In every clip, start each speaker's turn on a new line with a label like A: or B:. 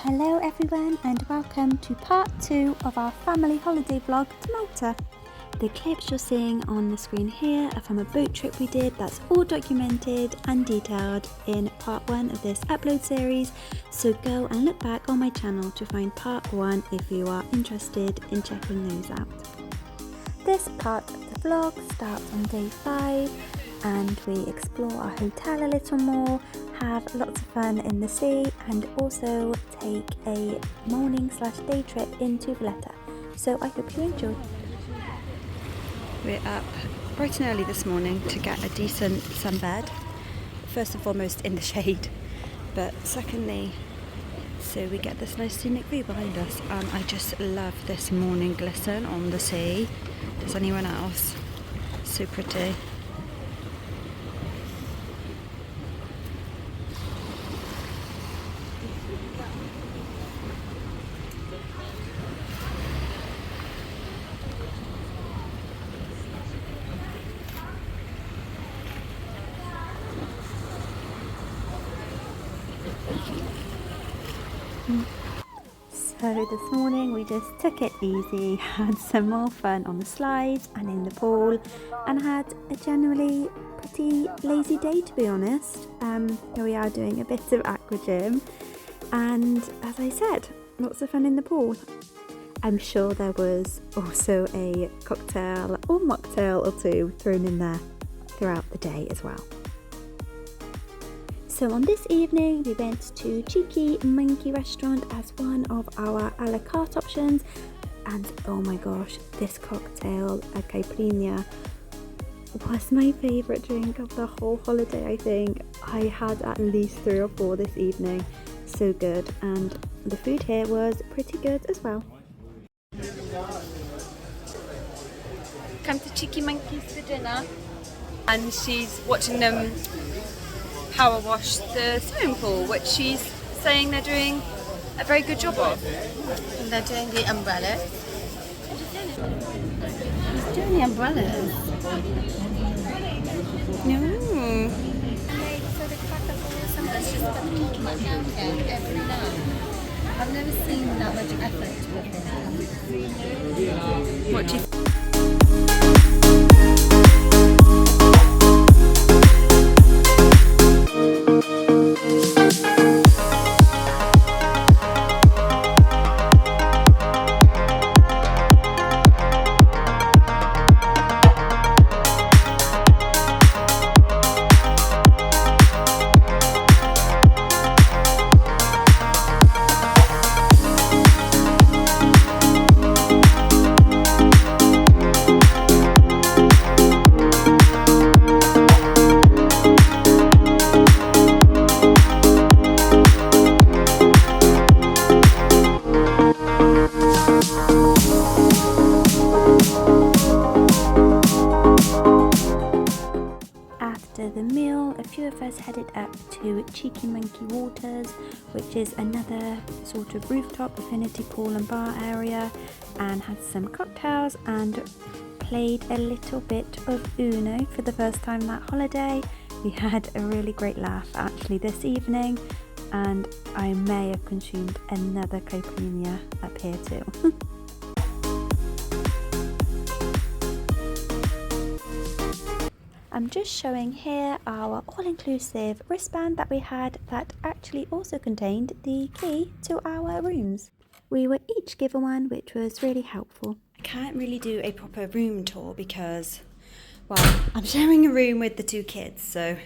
A: Hello everyone and welcome to part 2 of our family holiday vlog to Malta. The clips you're seeing on the screen here are from a boat trip we did that's all documented and detailed in part 1 of this upload series, so go and look back on my channel to find part 1 if you are interested in checking those out. This part of the vlog starts on day 5 and we explore our hotel a little more, have lots of fun in the sea and also take a morning/day trip into Valletta. So I hope you enjoy. We're up bright and early this morning to get a decent sunbed. First and foremost in the shade, but secondly so we get this nice scenic view behind us, and I just love this morning glisten on the sea. Does anyone else? So pretty. So this morning we just took it easy, had some more fun on the slides and in the pool, and had a generally pretty lazy day, to be honest. Here we are doing a bit of aqua gym, and as I said, lots of fun in the pool. I'm sure there was also a cocktail or mocktail or two thrown in there throughout the day as well. So on this evening we went to Cheeky Monkey restaurant as one of our a la carte options, and oh my gosh, this cocktail, a caipirinha, was my favourite drink of the whole holiday. I think I had at least 3 or 4 this evening. So good, and the food here was pretty good as well.
B: Come to Cheeky Monkeys for dinner, and she's watching them power wash the swimming pool, which she's saying they're doing a very good job of.
C: And they're doing the umbrellas. He's doing the umbrellas.
B: No.
C: So the cracker balls and that's just got to keep it down again every night. I've never seen that much effort with it.
B: What do you think?
A: After the meal, a few of us headed up to Cheeky Monkey Waters, which is another sort of rooftop affinity pool and bar area, and had some cocktails and played a little bit of Uno for the first time that holiday. We had a really great laugh actually this evening, and I may have consumed another caipirinha up here too. I'm just showing here our all-inclusive wristband that we had that actually also contained the key to our rooms. We were each given one, which was really helpful. I can't really do a proper room tour because, well, I'm sharing a room with the 2 kids, so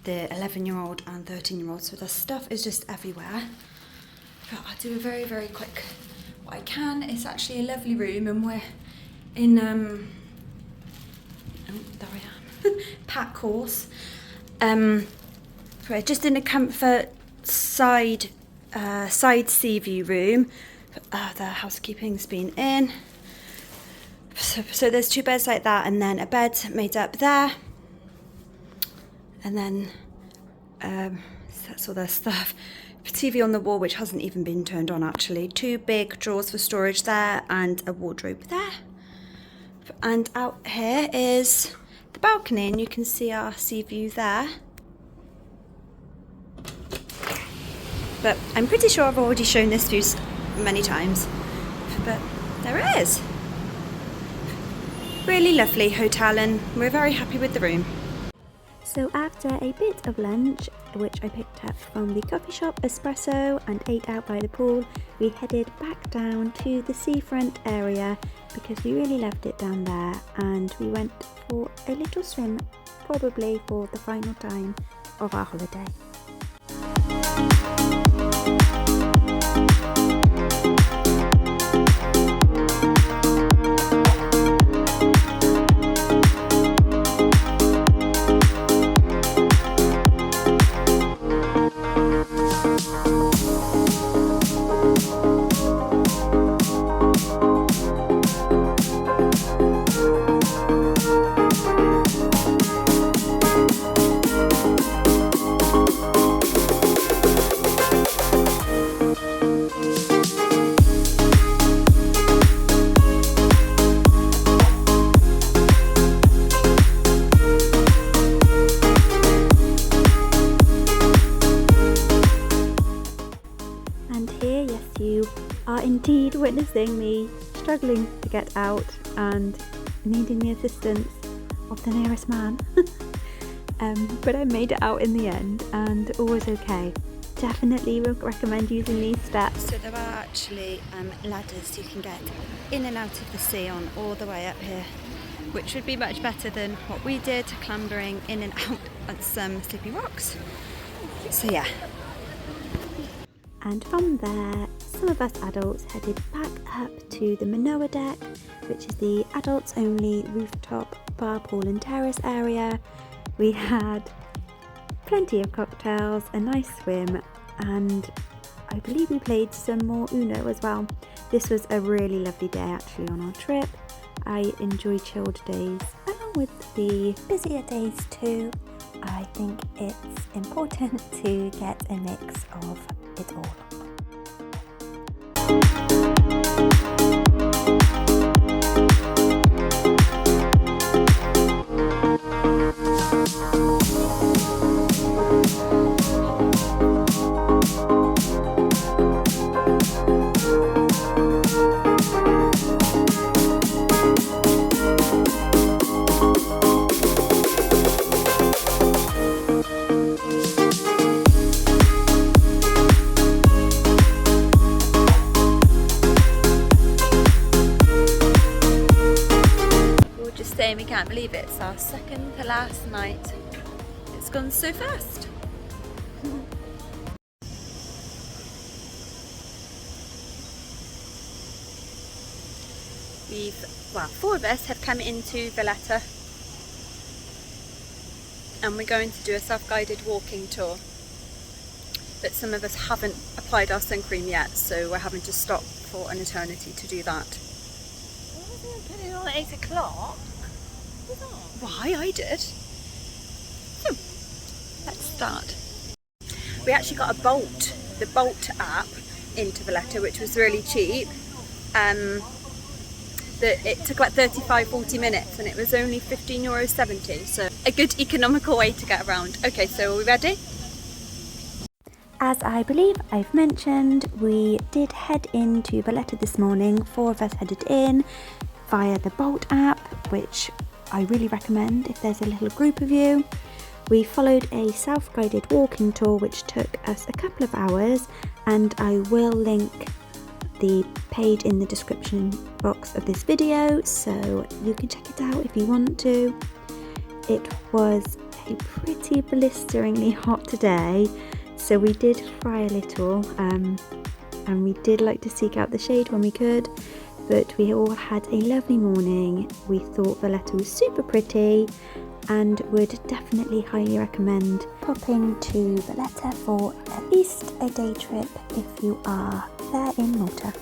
A: the 11-year-old and 13-year-old, so the stuff is just everywhere. But I'll do a very, very quick what I can. It's actually a lovely room, and we're in, oh, there I am. Pack horse. We're just in a comfort side sea view room. The housekeeping's been in. So there's 2 beds like that, and then a bed made up there, and then that's all their stuff. TV on the wall, which hasn't even been turned on actually. 2 big drawers for storage there, and a wardrobe there. And out here is the balcony, and you can see our sea view there.
B: but I'm pretty sure I've already shown this view many times, but there it is. Really lovely hotel, and we're very happy with the room.
A: So after a bit of lunch, which I picked up from the coffee shop Espresso and ate out by the pool, we headed back down to the seafront area because we really loved it down there, and we went for a little swim, probably for the final time of our holiday. Indeed witnessing me struggling to get out and needing the assistance of the nearest man. But I made it out in the end and all was okay. Definitely recommend using these steps.
B: So there are actually ladders you can get in and out of the sea on all the way up here, which would be much better than what we did, clambering in and out on some slippery rocks. So yeah.
A: And from there, some of us adults headed back up to the Minoa Deck, which is the adults only rooftop bar, pool and terrace area. We had plenty of cocktails, a nice swim, and I believe we played some more Uno as well. This was a really lovely day actually on our trip. I enjoy chilled days along with the busier days too. I think it's important to get a mix of it all.
B: We can't believe it. It's our second to last night. It's gone so fast. Four of us have come into Valletta, and we're going to do a self-guided walking tour, but some of us haven't applied our sun cream yet, so we're having to stop for an eternity to do that.
C: Why wasn't it put it on at 8 o'clock?
B: Why? I did. Let's start. We actually got a Bolt, the Bolt app, into Valletta, which was really cheap. It took about 35-40 minutes and it was only €15.70, so a good economical way to get around. Okay, so are we ready?
A: As I believe I've mentioned, we did head into Valletta this morning. 4 of us headed in via the Bolt app, which I really recommend if there's a little group of you. We followed a self-guided walking tour which took us a couple of hours, and I will link the page in the description box of this video so you can check it out if you want to. It was a pretty blisteringly hot day, so we did fry a little and we did like to seek out the shade when we could. But we all had a lovely morning. We thought Valletta was super pretty and would definitely highly recommend popping to Valletta for at least a day trip if you are there in Malta.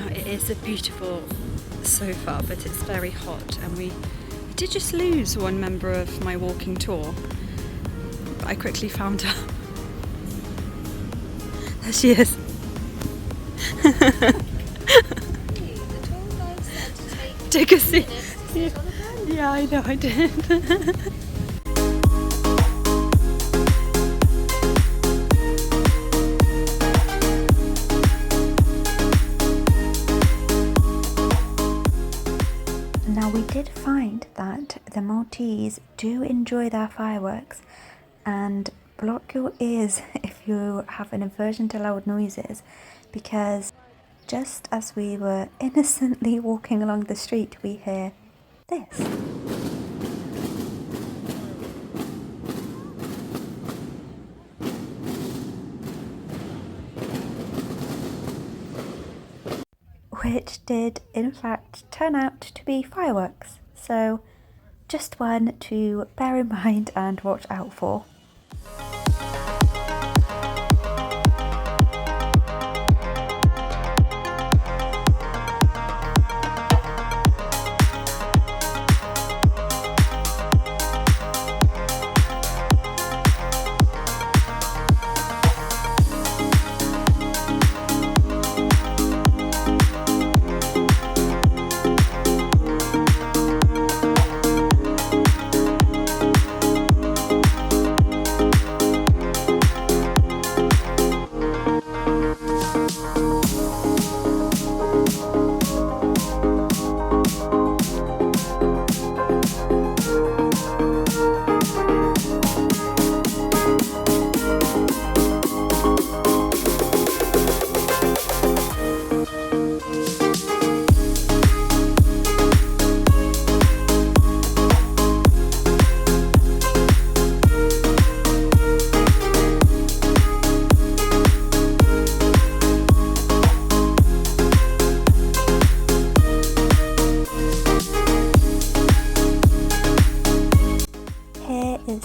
B: Now it is a beautiful sofa, but it's very hot, and we did just lose one member of my walking tour. But I quickly found her. There she is. Take a seat. Yeah, I know, I did.
A: Now we did find that the Maltese do enjoy their fireworks, and block your ears if you have an aversion to loud noises, because just as we were innocently walking along the street, we hear this. Which did in fact turn out to be fireworks. So just one to bear in mind and watch out for.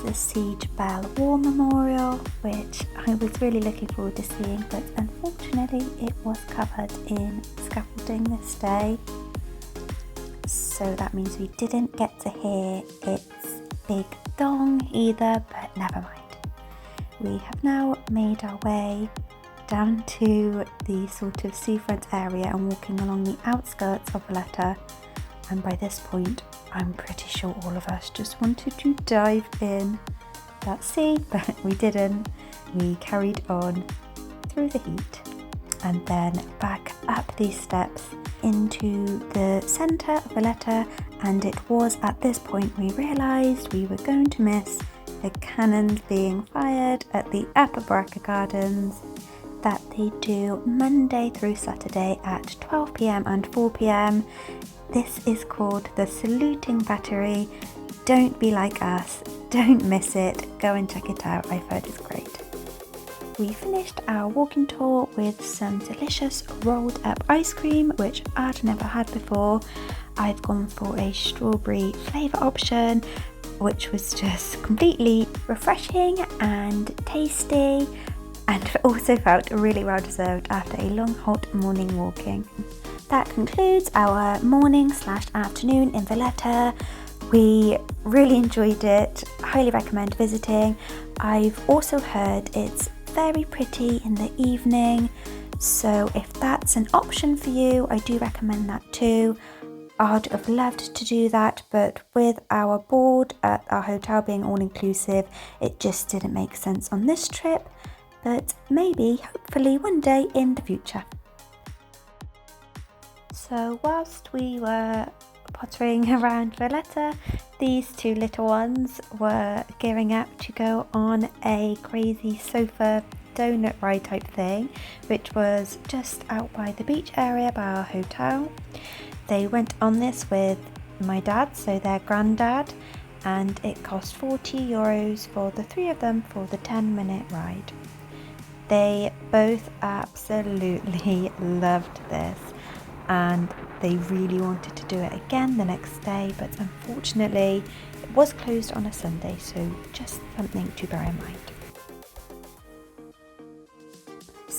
A: The Siege Bell War Memorial, which I was really looking forward to seeing, but unfortunately it was covered in scaffolding this day, so that means we didn't get to hear its big dong either, but never mind. We have now made our way down to the sort of seafront area and walking along the outskirts of Valletta, and by this point I'm pretty sure all of us just wanted to dive in that sea, but we didn't. We carried on through the heat and then back up these steps into the centre of Valletta, and it was at this point we realised we were going to miss the cannons being fired at the Upper Baraka Gardens that they do Monday through Saturday at 12 PM and 4 PM. This is called the Saluting Battery. Don't be like us, don't miss it, go and check it out, I've heard it's great. We finished our walking tour with some delicious rolled up ice cream, which I'd never had before. I've gone for a strawberry flavour option, which was just completely refreshing and tasty, and also felt really well deserved after a long hot morning walking. That concludes our morning/afternoon in Valletta. We really enjoyed it, highly recommend visiting. I've also heard it's very pretty in the evening, so if that's an option for you, I do recommend that too. I'd have loved to do that, but with our board at our hotel being all inclusive, it just didn't make sense on this trip, but maybe, hopefully one day in the future. So whilst we were pottering around Valletta, these two little ones were gearing up to go on a crazy sofa donut ride type thing, which was just out by the beach area by our hotel. They went on this with my dad, so their granddad, and it cost €40 for the three of them for the 10-minute ride. They both absolutely loved this, and they really wanted to do it again the next day, but unfortunately it was closed on a Sunday, so just something to bear in mind.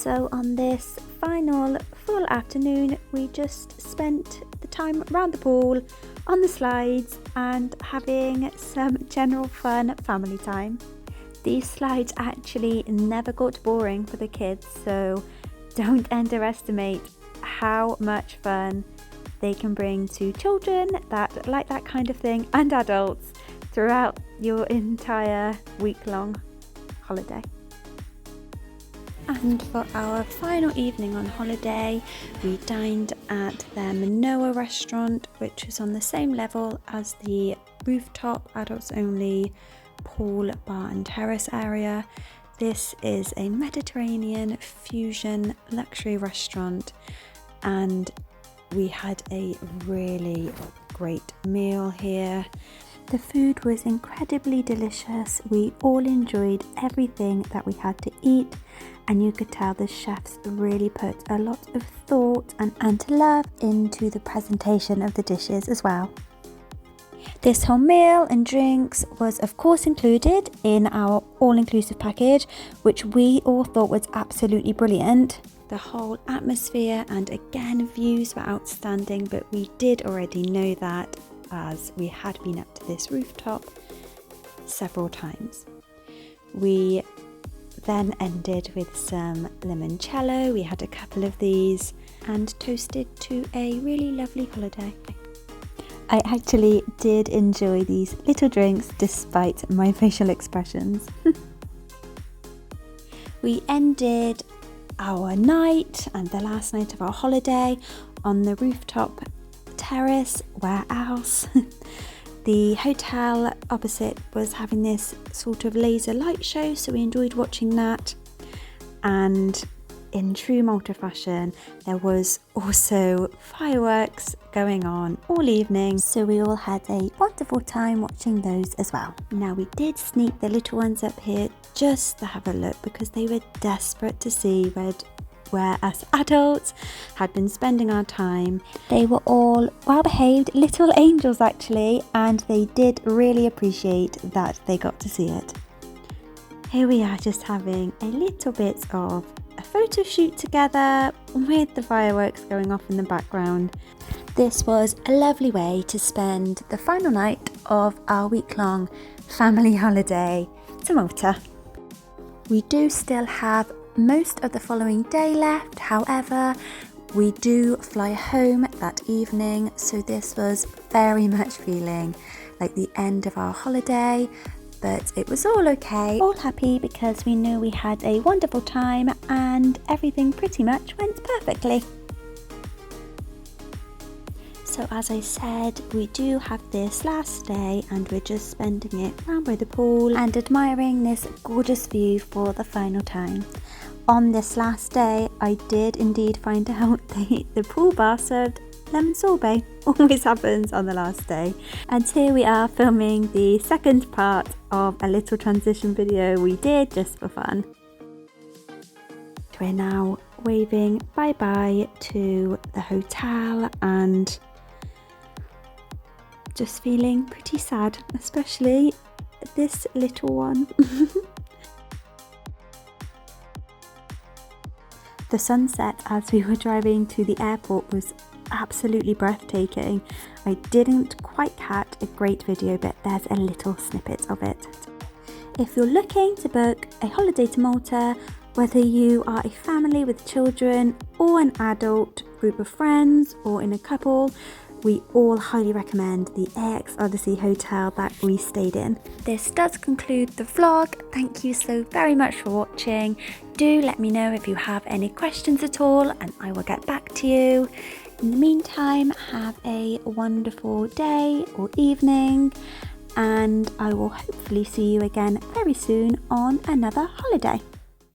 A: So on this final full afternoon, we just spent the time around the pool, on the slides, and having some general fun family time. These slides actually never got boring for the kids, so don't underestimate how much fun they can bring to children that like that kind of thing, and adults throughout your entire week-long holiday. And for our final evening on holiday, we dined at their Minoa restaurant, which is on the same level as the rooftop, adults only pool, bar and terrace area. This is a Mediterranean fusion luxury restaurant, and we had a really great meal here. The food was incredibly delicious. We all enjoyed everything that we had to eat, and you could tell the chefs really put a lot of thought and love into the presentation of the dishes as well. This whole meal and drinks was of course included in our all-inclusive package, which we all thought was absolutely brilliant. The whole atmosphere and again views were outstanding, but we did already know that as we had been up to this rooftop several times. We then ended with some limoncello. We had a couple of these and toasted to a really lovely holiday. I actually did enjoy these little drinks despite my facial expressions. We ended our night and the last night of our holiday on the rooftop terrace. Where else? The hotel opposite was having this sort of laser light show, so we enjoyed watching that. And in true Malta fashion, there was also fireworks going on all evening, so we all had a wonderful time watching those as well. Now we did sneak the little ones up here just to have a look because they were desperate to see where us adults had been spending our time. They were all well behaved little angels actually, and they did really appreciate that they got to see it. Here we are just having a little bit of a photo shoot together with the fireworks going off in the background. This was a lovely way to spend the final night of our week-long family holiday to Malta. We do still have most of the following day left, however we do fly home that evening, so this was very much feeling like the end of our holiday, but it was all okay, all happy because we knew we had a wonderful time and everything pretty much went perfectly. So as I said, we do have this last day and we're just spending it round by the pool and admiring this gorgeous view for the final time. On this last day, I did indeed find out the pool bar served lemon sorbet. Always happens on the last day. And here we are filming the second part of a little transition video we did just for fun. We're now waving bye-bye to the hotel and just feeling pretty sad, especially this little one. The sunset as we were driving to the airport was absolutely breathtaking. I didn't quite catch a great video, but there's a little snippet of it. If you're looking to book a holiday to Malta, whether you are a family with children or an adult group of friends or in a couple, we all highly recommend the AX ODYCY Hotel that we stayed in. This does conclude the vlog. Thank you so very much for watching. Do let me know if you have any questions at all and I will get back to you. In the meantime, have a wonderful day or evening, and I will hopefully see you again very soon on another holiday.